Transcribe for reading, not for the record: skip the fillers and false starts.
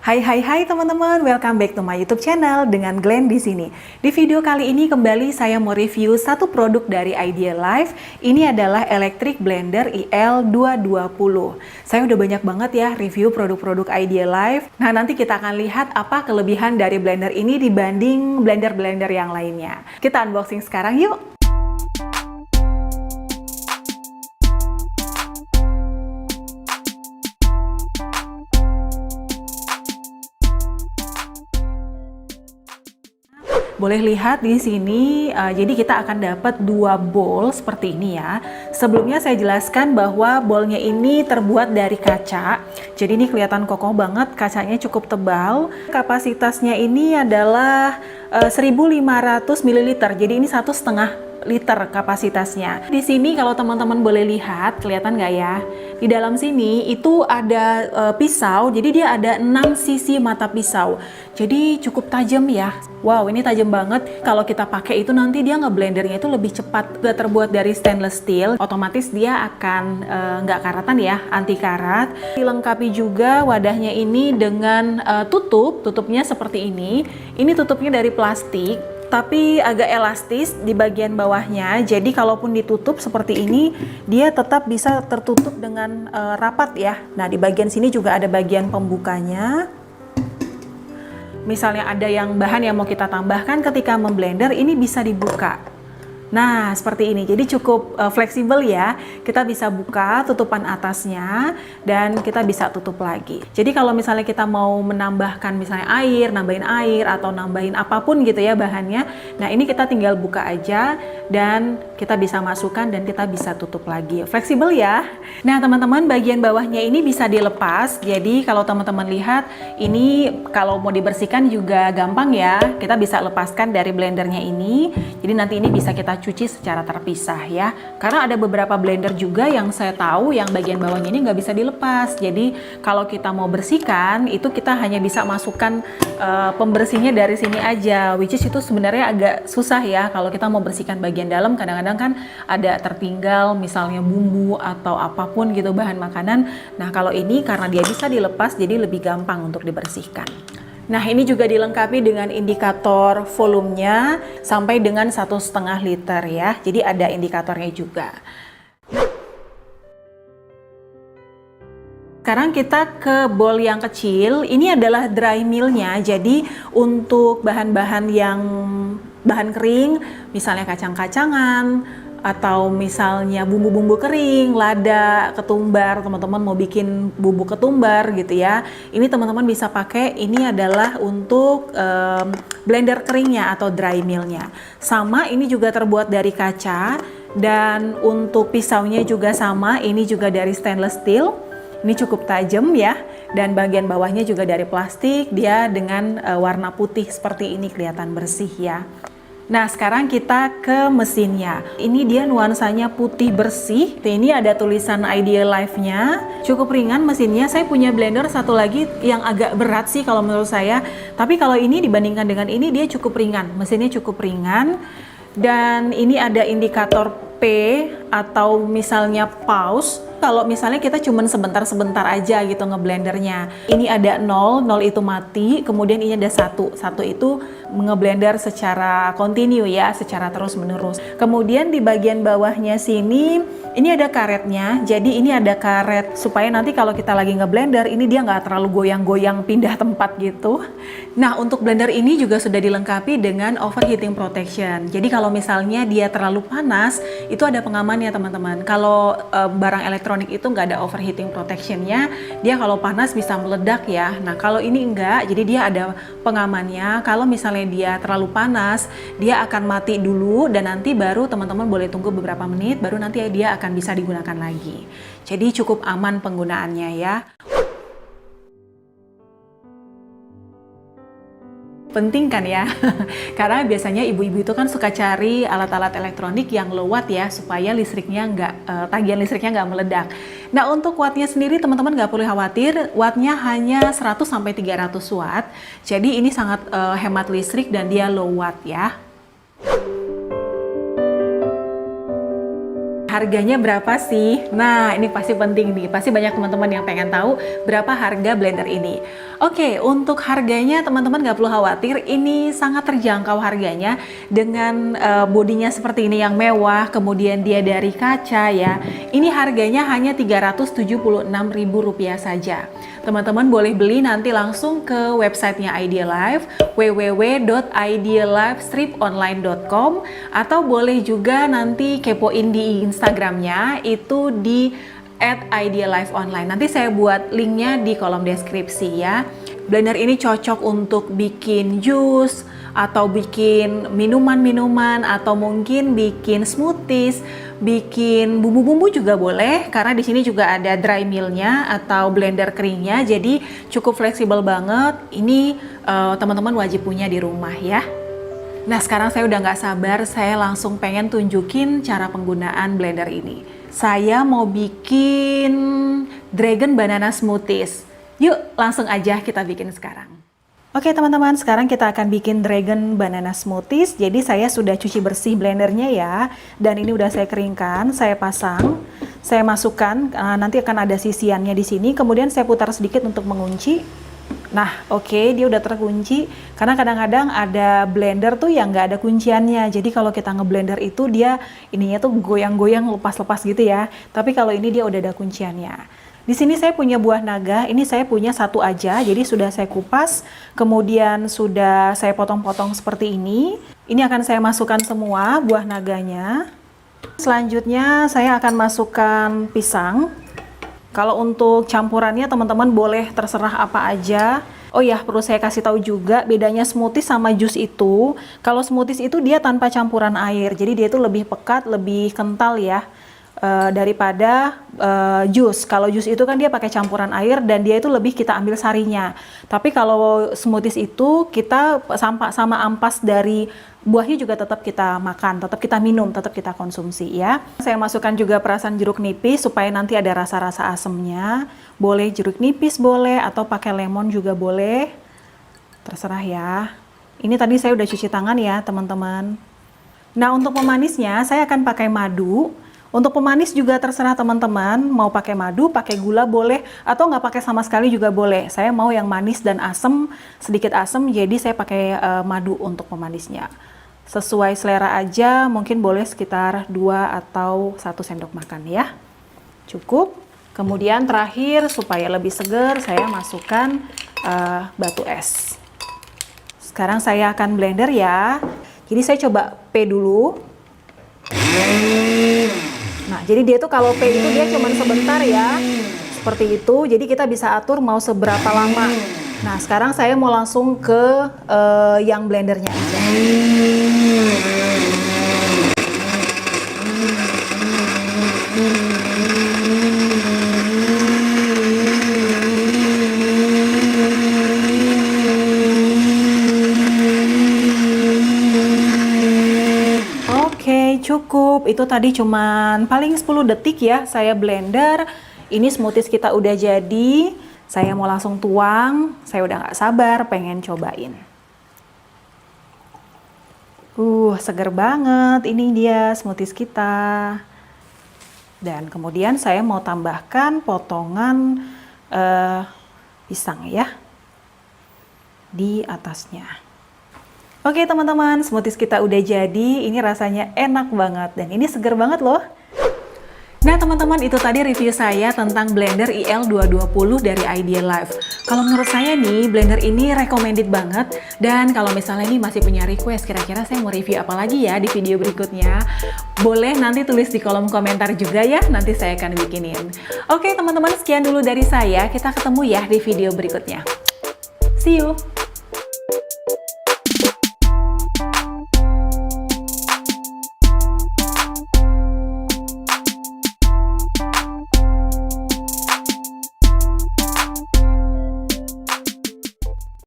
Hai teman-teman, welcome back to my YouTube channel dengan Glenn di sini. Di video kali ini kembali saya mau review satu produk dari Idealife. Ini adalah Electric Blender IL220. Saya udah banyak banget ya review produk-produk Idealife. Nah, nanti kita akan lihat apa kelebihan dari blender ini dibanding blender-blender yang lainnya. Kita unboxing sekarang yuk. Boleh lihat di sini, jadi kita akan dapat dua bowl seperti ini ya. Sebelumnya saya jelaskan bahwa bowlnya ini terbuat dari kaca. Jadi ini kelihatan kokoh banget, kacanya cukup tebal. Kapasitasnya ini adalah 1500 ml. Jadi ini 1,5 liter kapasitasnya. Di sini kalau teman-teman boleh lihat, kelihatan nggak ya? Di dalam sini itu ada pisau, jadi dia ada 6 sisi mata pisau. Jadi cukup tajam ya. Wow, ini tajam banget. Kalau kita pakai itu nanti dia ngeblendernya itu lebih cepat. Udah terbuat dari stainless steel, otomatis dia akan nggak karatan ya, anti karat. Dilengkapi juga wadahnya ini dengan tutupnya seperti ini. Ini tutupnya dari plastik, tapi agak elastis di bagian bawahnya. Jadi kalaupun ditutup seperti ini, dia tetap bisa tertutup dengan rapat ya. Nah, di bagian sini juga ada bagian pembukanya. Misalnya ada yang bahan yang mau kita tambahkan ketika memblender, ini bisa dibuka. Nah, seperti ini. Jadi cukup fleksibel ya. Kita bisa buka tutupan atasnya dan kita bisa tutup lagi. Jadi kalau misalnya kita mau menambahkan misalnya air, nambahin air atau nambahin apapun gitu ya bahannya. Nah, ini kita tinggal buka aja dan kita bisa masukkan dan kita bisa tutup lagi. Fleksibel ya. Nah, teman-teman, bagian bawahnya ini bisa dilepas. Jadi kalau teman-teman lihat, ini kalau mau dibersihkan juga gampang ya. Kita bisa lepaskan dari blendernya ini. Jadi nanti ini bisa kita cuci secara terpisah ya, karena ada beberapa blender juga yang saya tahu yang bagian bawahnya ini nggak bisa dilepas. Jadi kalau kita mau bersihkan itu kita hanya bisa masukkan pembersihnya dari sini aja, which is itu sebenarnya agak susah ya kalau kita mau bersihkan bagian dalam. Kadang-kadang kan ada tertinggal misalnya bumbu atau apapun gitu, bahan makanan. Nah, kalau ini karena dia bisa dilepas jadi lebih gampang untuk dibersihkan. Nah, ini juga dilengkapi dengan indikator volumenya sampai dengan 1,5 liter ya. Jadi ada indikatornya juga. Sekarang kita ke bowl yang kecil. Ini adalah dry millnya. Jadi untuk bahan-bahan yang bahan kering, misalnya kacang-kacangan, atau misalnya bumbu-bumbu kering, lada, ketumbar, teman-teman mau bikin bumbu ketumbar gitu ya. Ini teman-teman bisa pakai, ini adalah untuk blender keringnya atau dry millnya. Sama, ini juga terbuat dari kaca dan untuk pisaunya juga sama, ini juga dari stainless steel. Ini cukup tajam ya, dan bagian bawahnya juga dari plastik, dia dengan warna putih seperti ini, kelihatan bersih ya. Nah, sekarang kita ke mesinnya. Ini dia nuansanya putih bersih. Ini ada tulisan Idealife-nya. Cukup ringan mesinnya. Saya punya blender satu lagi yang agak berat sih kalau menurut saya. Tapi kalau ini dibandingkan dengan ini dia cukup ringan. Mesinnya cukup ringan. Dan ini ada indikator P atau misalnya pause. Kalau misalnya kita cuman sebentar-sebentar aja gitu ngeblendernya. Ini ada 0 itu mati, kemudian ini ada 1 itu ngeblender secara kontinu ya, secara terus-menerus. Kemudian di bagian bawahnya sini, ini ada karetnya. Jadi ini ada karet supaya nanti kalau kita lagi ngeblender, ini dia nggak terlalu goyang-goyang pindah tempat gitu. Nah, untuk blender ini juga sudah dilengkapi dengan overheating protection. Jadi kalau misalnya dia terlalu panas, itu ada pengamannya teman-teman. Kalau barang elektronik itu nggak ada overheating protectionnya, dia kalau panas bisa meledak ya. Nah, kalau ini enggak, jadi dia ada pengamannya. Kalau misalnya dia terlalu panas, dia akan mati dulu dan nanti baru teman-teman boleh tunggu beberapa menit, baru nanti dia akan bisa digunakan lagi. Jadi cukup aman penggunaannya ya. Penting kan ya, karena biasanya ibu-ibu itu kan suka cari alat-alat elektronik yang low watt ya, supaya listriknya tagihan listriknya nggak meledak. Nah, untuk wattnya sendiri teman-teman nggak perlu khawatir, wattnya hanya 100-300 watt, jadi ini sangat hemat listrik dan dia low watt ya. Harganya berapa sih? Nah, ini pasti penting nih. Pasti banyak teman-teman yang pengen tahu berapa harga blender ini. Oke, untuk harganya teman-teman nggak perlu khawatir. Ini sangat terjangkau harganya dengan bodinya seperti ini yang mewah. Kemudian dia dari kaca ya. Ini harganya hanya Rp376.000 saja. Teman-teman boleh beli nanti langsung ke websitenya Idealife, www.idealifestriponline.com, atau boleh juga nanti kepoin di Instagramnya itu di @idealifeonline. Nanti saya buat linknya di kolom deskripsi ya. Blender ini cocok untuk bikin jus atau bikin minuman-minuman atau mungkin bikin smoothies, bikin bumbu-bumbu juga boleh karena di sini juga ada dry millnya atau blender keringnya, jadi cukup fleksibel banget. Ini teman-teman wajib punya di rumah ya. Nah sekarang saya udah nggak sabar, saya langsung pengen tunjukin cara penggunaan blender ini. Saya mau bikin dragon banana smoothies. Yuk langsung aja kita bikin sekarang. Oke teman-teman, sekarang kita akan bikin dragon banana smoothies. Jadi saya sudah cuci bersih blendernya ya. Dan ini udah saya keringkan, saya pasang, saya masukkan, nanti akan ada sisiannya di sini. Kemudian saya putar sedikit untuk mengunci. Nah oke, dia udah terkunci. Karena kadang-kadang ada blender tuh yang nggak ada kunciannya. Jadi kalau kita ngeblender itu dia ininya tuh goyang-goyang, lepas-lepas gitu ya. Tapi kalau ini dia udah ada kunciannya. Di sini saya punya buah naga, ini saya punya satu aja, jadi sudah saya kupas, kemudian sudah saya potong-potong seperti ini. Ini akan saya masukkan semua buah naganya. Selanjutnya saya akan masukkan pisang. Kalau untuk campurannya teman-teman boleh terserah apa aja. Oh ya, perlu saya kasih tahu juga bedanya smoothies sama jus itu. Kalau smoothies itu dia tanpa campuran air, jadi dia itu lebih pekat, lebih kental ya. Daripada jus. Kalau jus itu kan dia pakai campuran air dan dia itu lebih kita ambil sarinya. Tapi kalau smoothies itu kita sama ampas dari buahnya juga tetap kita makan, tetap kita minum, tetap kita konsumsi ya. Saya masukkan juga perasan jeruk nipis supaya nanti ada rasa-rasa asemnya. Boleh jeruk nipis boleh atau pakai lemon juga boleh. Terserah ya. Ini tadi saya udah cuci tangan ya teman-teman. Nah untuk pemanisnya saya akan pakai madu. Untuk pemanis juga terserah teman-teman, mau pakai madu, pakai gula boleh, atau nggak pakai sama sekali juga boleh. Saya mau yang manis dan asem, sedikit asem, jadi saya pakai madu untuk pemanisnya. Sesuai selera aja, mungkin boleh sekitar 2 atau 1 sendok makan ya. Cukup. Kemudian terakhir, supaya lebih segar, saya masukkan batu es. Sekarang saya akan blender ya. Jadi saya coba P dulu. Nah, jadi dia tuh kalau P itu dia cuma sebentar ya, seperti itu. Jadi kita bisa atur mau seberapa lama. Nah, sekarang saya mau langsung ke yang blendernya aja. Cukup, itu tadi cuman paling 10 detik ya saya blender. Ini smoothies kita udah jadi. Saya mau langsung tuang, saya udah nggak sabar pengen cobain. Seger banget ini dia smoothies kita. Dan kemudian saya mau tambahkan potongan pisang ya di atasnya. Oke teman-teman, smoothies kita udah jadi. Ini rasanya enak banget dan ini seger banget loh. Nah teman-teman, itu tadi review saya tentang blender IL220 dari Idealife. Kalau menurut saya nih, blender ini recommended banget. Dan kalau misalnya nih masih punya request, kira-kira saya mau review apa lagi ya di video berikutnya, boleh nanti tulis di kolom komentar juga ya, nanti saya akan bikinin. Oke teman-teman, sekian dulu dari saya. Kita ketemu ya di video berikutnya. See you!